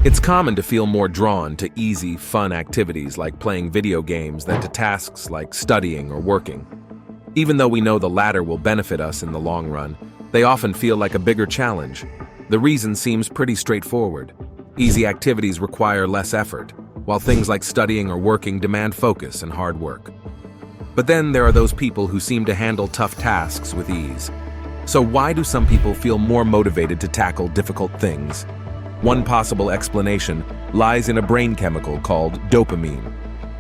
It's common to feel more drawn to easy, fun activities like playing video games than to tasks like studying or working. Even though we know the latter will benefit us in the long run, they often feel like a bigger challenge. The reason seems pretty straightforward. Easy activities require less effort, while things like studying or working demand focus and hard work. But then there are those people who seem to handle tough tasks with ease. So why do some people feel more motivated to tackle difficult things? One possible explanation lies in a brain chemical called dopamine.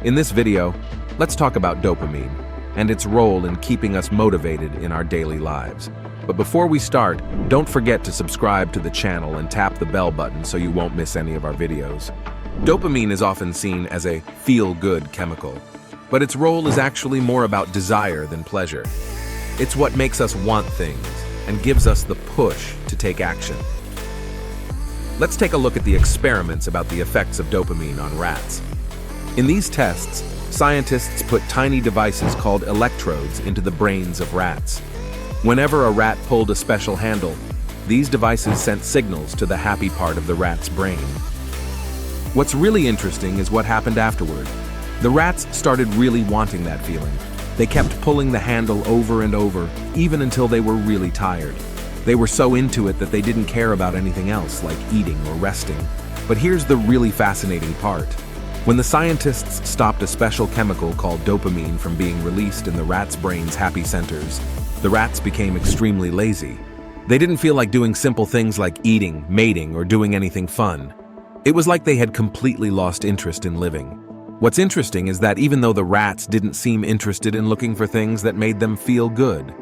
In this video, let's talk about dopamine and its role in keeping us motivated in our daily lives. But before we start, don't forget to subscribe to the channel and tap the bell button so you won't miss any of our videos. Dopamine is often seen as a feel-good chemical, but its role is actually more about desire than pleasure. It's what makes us want things and gives us the push to take action. Let's take a look at the experiments about the effects of dopamine on rats. In these tests, scientists put tiny devices called electrodes into the brains of rats. Whenever a rat pulled a special handle, these devices sent signals to the happy part of the rat's brain. What's really interesting is what happened afterward. The rats started really wanting that feeling. They kept pulling the handle over and over, even until they were really tired. They were so into it that they didn't care about anything else, like eating or resting. But here's the really fascinating part. When the scientists stopped a special chemical called dopamine from being released in the rat's brain's happy centers, the rats became extremely lazy. They didn't feel like doing simple things like eating, mating, or doing anything fun. It was like they had completely lost interest in living. What's interesting is that even though the rats didn't seem interested in looking for things that made them feel good,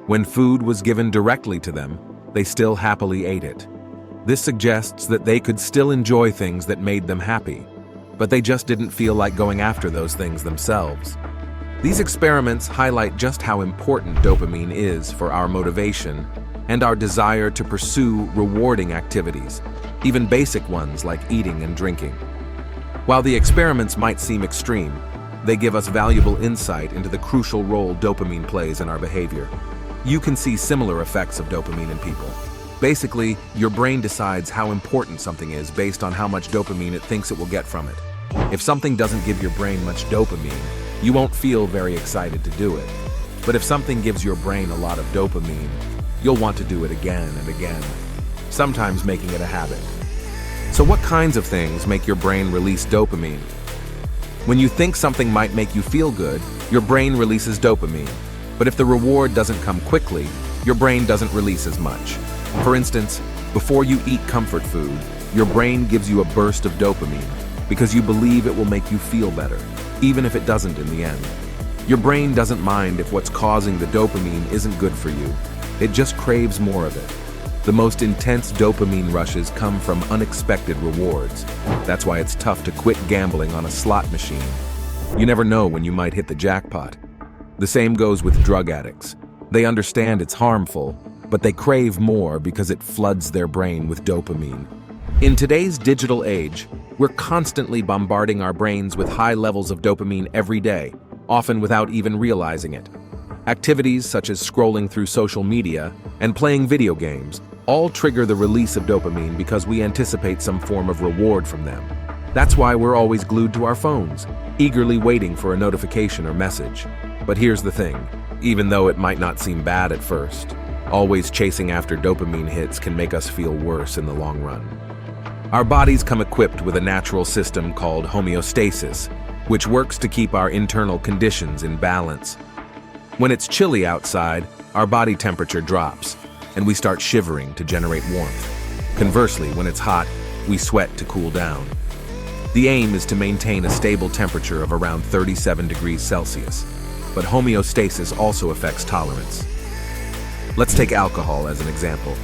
when food was given directly to them, they still happily ate it. This suggests that they could still enjoy things that made them happy, but they just didn't feel like going after those things themselves. These experiments highlight just how important dopamine is for our motivation and our desire to pursue rewarding activities, even basic ones like eating and drinking. While the experiments might seem extreme, they give us valuable insight into the crucial role dopamine plays in our behavior. You can see similar effects of dopamine in people. Basically, your brain decides how important something is based on how much dopamine it thinks it will get from it. If something doesn't give your brain much dopamine, you won't feel very excited to do it. But if something gives your brain a lot of dopamine, you'll want to do it again and again, sometimes making it a habit. So what kinds of things make your brain release dopamine? When you think something might make you feel good, your brain releases dopamine. But if the reward doesn't come quickly, your brain doesn't release as much. For instance, before you eat comfort food, your brain gives you a burst of dopamine because you believe it will make you feel better, even if it doesn't in the end. Your brain doesn't mind if what's causing the dopamine isn't good for you. It just craves more of it. The most intense dopamine rushes come from unexpected rewards. That's why it's tough to quit gambling on a slot machine. You never know when you might hit the jackpot. The same goes with drug addicts. They understand it's harmful, but they crave more because it floods their brain with dopamine. In today's digital age, we're constantly bombarding our brains with high levels of dopamine every day, often without even realizing it. Activities such as scrolling through social media and playing video games all trigger the release of dopamine because we anticipate some form of reward from them. That's why we're always glued to our phones, eagerly waiting for a notification or message. But here's the thing, even though it might not seem bad at first, always chasing after dopamine hits can make us feel worse in the long run. Our bodies come equipped with a natural system called homeostasis, which works to keep our internal conditions in balance. When it's chilly outside, our body temperature drops, and we start shivering to generate warmth. Conversely, when it's hot, we sweat to cool down. The aim is to maintain a stable temperature of around 37 degrees Celsius. But homeostasis also affects tolerance. Let's take alcohol as an example.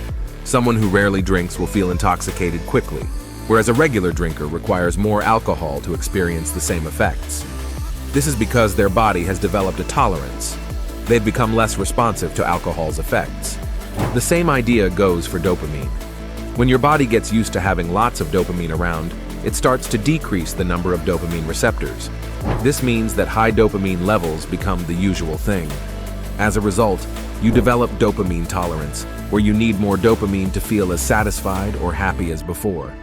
Someone who rarely drinks will feel intoxicated quickly, whereas a regular drinker requires more alcohol to experience the same effects. This is because their body has developed a tolerance. They've become less responsive to alcohol's effects. The same idea goes for dopamine. When your body gets used to having lots of dopamine around, it starts to decrease the number of dopamine receptors. This means that high dopamine levels become the usual thing. As a result, you develop dopamine tolerance, where you need more dopamine to feel as satisfied or happy as before.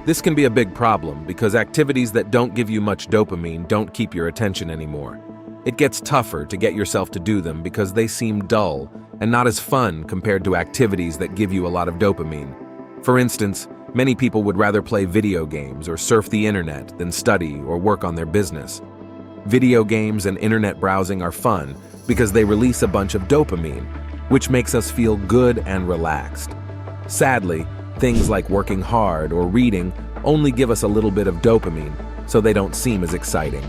This can be a big problem because activities that don't give you much dopamine don't keep your attention anymore. It gets tougher to get yourself to do them because they seem dull and not as fun compared to activities that give you a lot of dopamine. For instance, many people would rather play video games or surf the internet than study or work on their business. Video games and internet browsing are fun because they release a bunch of dopamine, which makes us feel good and relaxed. Sadly, things like working hard or reading only give us a little bit of dopamine, so they don't seem as exciting.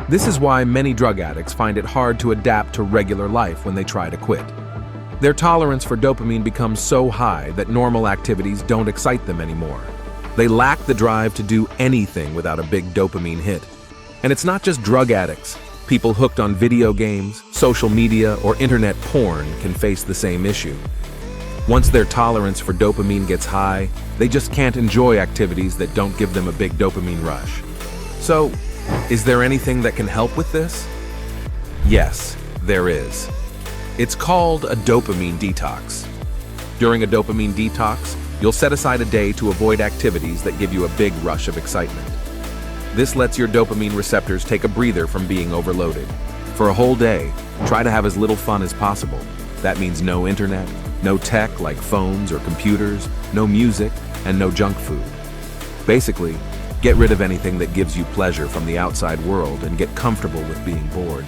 This is why many drug addicts find it hard to adapt to regular life when they try to quit. Their tolerance for dopamine becomes so high that normal activities don't excite them anymore. They lack the drive to do anything without a big dopamine hit. And it's not just drug addicts. People hooked on video games, social media, or internet porn can face the same issue. Once their tolerance for dopamine gets high, they just can't enjoy activities that don't give them a big dopamine rush. So, is there anything that can help with this? Yes, there is. It's called a dopamine detox. During a dopamine detox, you'll set aside a day to avoid activities that give you a big rush of excitement. This lets your dopamine receptors take a breather from being overloaded. For a whole day, try to have as little fun as possible. That means no internet, no tech like phones or computers, no music, and no junk food. Basically, get rid of anything that gives you pleasure from the outside world and get comfortable with being bored.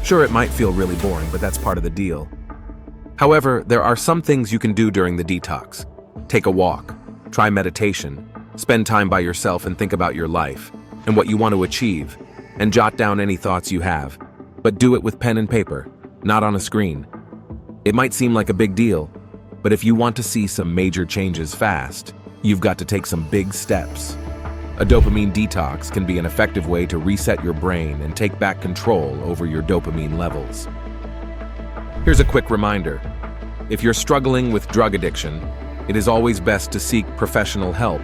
Sure, it might feel really boring, but that's part of the deal. However, there are some things you can do during the detox. Take a walk, try meditation, spend time by yourself and think about your life and what you want to achieve, and jot down any thoughts you have. But do it with pen and paper, not on a screen. It might seem like a big deal, but if you want to see some major changes fast, you've got to take some big steps. A dopamine detox can be an effective way to reset your brain and take back control over your dopamine levels. Here's a quick reminder. If you're struggling with drug addiction, it is always best to seek professional help,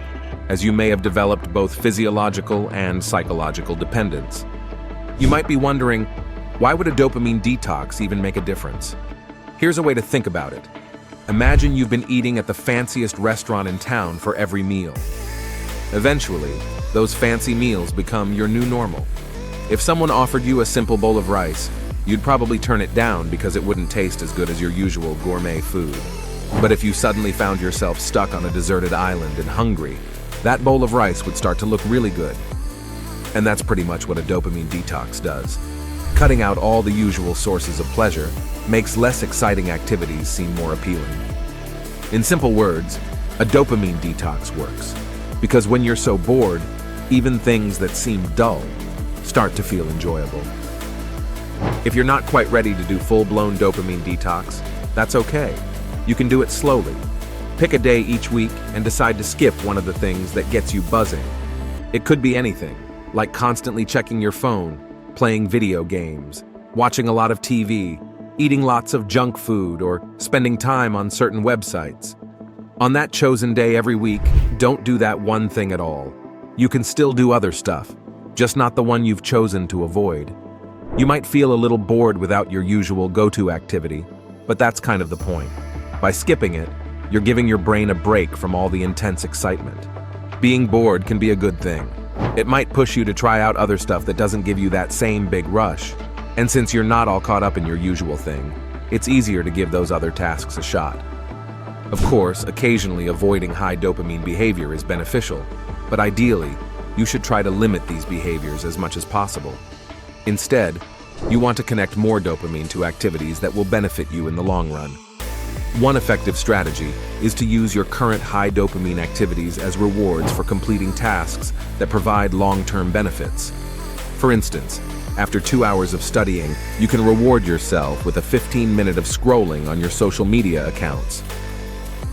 as you may have developed both physiological and psychological dependence. You might be wondering, why would a dopamine detox even make a difference? Here's a way to think about it. Imagine you've been eating at the fanciest restaurant in town for every meal. Eventually, those fancy meals become your new normal. If someone offered you a simple bowl of rice, you'd probably turn it down because it wouldn't taste as good as your usual gourmet food. But if you suddenly found yourself stuck on a deserted island and hungry, that bowl of rice would start to look really good. And that's pretty much what a dopamine detox does. Cutting out all the usual sources of pleasure makes less exciting activities seem more appealing. In simple words, a dopamine detox works. Because when you're so bored, even things that seem dull start to feel enjoyable. If you're not quite ready to do full-blown dopamine detox, that's okay. You can do it slowly. Pick a day each week and decide to skip one of the things that gets you buzzing. It could be anything, like constantly checking your phone, playing video games, watching a lot of TV, eating lots of junk food, or spending time on certain websites. On that chosen day every week, don't do that one thing at all. You can still do other stuff, just not the one you've chosen to avoid. You might feel a little bored without your usual go-to activity, but that's kind of the point. By skipping it, you're giving your brain a break from all the intense excitement. Being bored can be a good thing. It might push you to try out other stuff that doesn't give you that same big rush. And since you're not all caught up in your usual thing, it's easier to give those other tasks a shot. Of course, occasionally avoiding high dopamine behavior is beneficial, but ideally, you should try to limit these behaviors as much as possible. Instead, you want to connect more dopamine to activities that will benefit you in the long run. One effective strategy is to use your current high dopamine activities as rewards for completing tasks that provide long-term benefits. For instance, after 2 hours of studying, you can reward yourself with a 15-minute of scrolling on your social media accounts.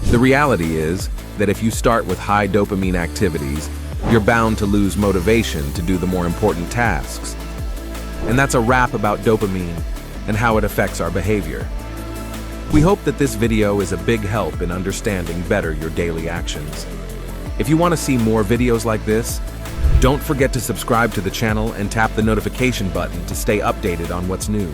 The reality is that if you start with high dopamine activities, you're bound to lose motivation to do the more important tasks. And that's a wrap about dopamine and how it affects our behavior. We hope that this video is a big help in understanding better your daily actions. If you want to see more videos like this, don't forget to subscribe to the channel and tap the notification button to stay updated on what's new.